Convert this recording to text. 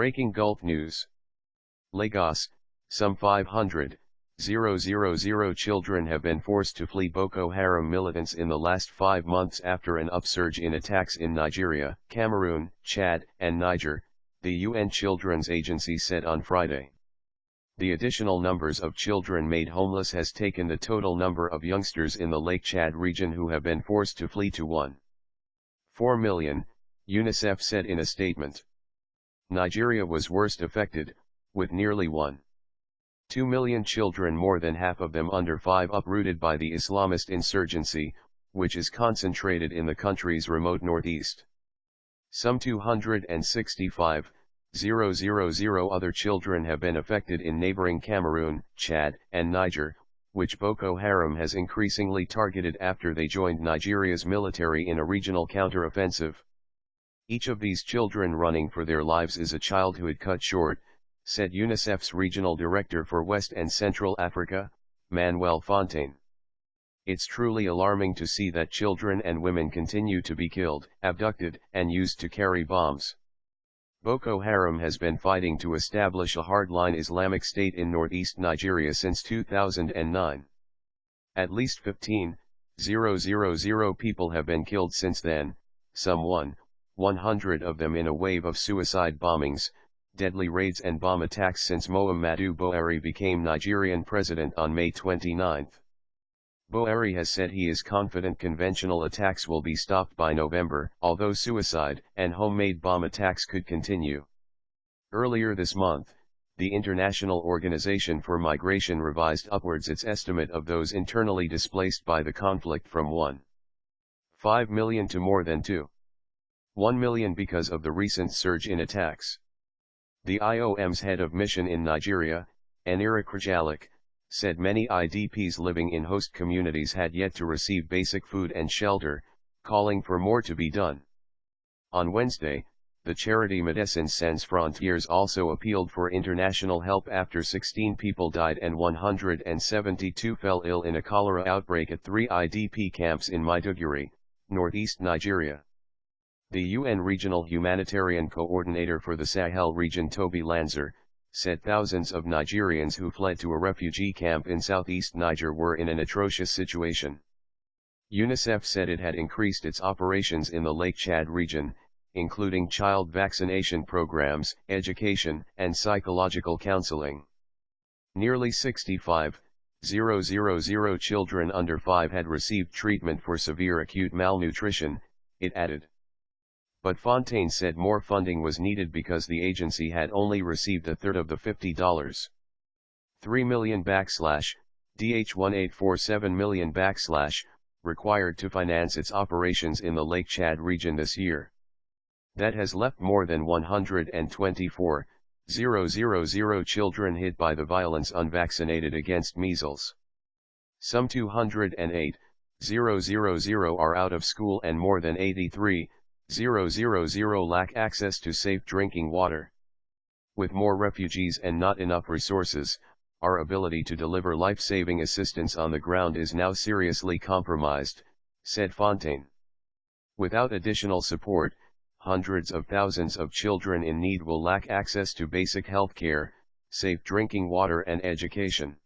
Breaking Gulf News. Lagos, some 500,000 children have been forced to flee Boko Haram militants in the last 5 months after an upsurge in attacks in Nigeria, Cameroon, Chad, and Niger, the UN Children's Agency said on Friday. The additional numbers of children made homeless has taken the total number of youngsters in the Lake Chad region who have been forced to flee to 1.4 million, Unicef said in a statement. Nigeria was worst affected, with nearly 1.2 million children, more than half of them under 5, uprooted by the Islamist insurgency, which is concentrated in the country's remote northeast. Some 265,000 other children have been affected in neighboring Cameroon, Chad, and Niger, which Boko Haram has increasingly targeted after they joined Nigeria's military in a regional counter-offensive. Each of these children running for their lives is a childhood cut short, said UNICEF's Regional Director for West and Central Africa, Manuel Fontaine. It's truly alarming to see that children and women continue to be killed, abducted, and used to carry bombs. Boko Haram has been fighting to establish a hardline Islamic State in northeast Nigeria since 2009. At least 15,000 people have been killed since then, some 100 of them in a wave of suicide bombings, deadly raids and bomb attacks since Muhammadu Buhari became Nigerian president on May 29. Buhari has said he is confident conventional attacks will be stopped by November, although suicide and homemade bomb attacks could continue. Earlier this month, the International Organization for Migration revised upwards its estimate of those internally displaced by the conflict from 1.5 million to more than 2.1 million because of the recent surge in attacks. The IOM's head of mission in Nigeria, Enira Krajalik, said many IDPs living in host communities had yet to receive basic food and shelter, calling for more to be done. On Wednesday, the charity Médecins Sans Frontières also appealed for international help after 16 people died and 172 fell ill in a cholera outbreak at 3 IDP camps in Maiduguri, northeast Nigeria. The UN Regional Humanitarian Coordinator for the Sahel region, Toby Lanzer, said thousands of Nigerians who fled to a refugee camp in southeast Niger were in an atrocious situation. UNICEF said it had increased its operations in the Lake Chad region, including child vaccination programs, education, and psychological counseling. Nearly 65,000 children under 5 had received treatment for severe acute malnutrition, it added. But Fontaine said more funding was needed because the agency had only received a third of the $50.3 million DH1847 million required to finance its operations in the Lake Chad region this year. That has left more than 124,000 children hit by the violence unvaccinated against measles. Some 208,000 are out of school and more than 83,000 lack access to safe drinking water. With more refugees and not enough resources, our ability to deliver life-saving assistance on the ground is now seriously compromised, said Fontaine. Without additional support, hundreds of thousands of children in need will lack access to basic health care, safe drinking water and education.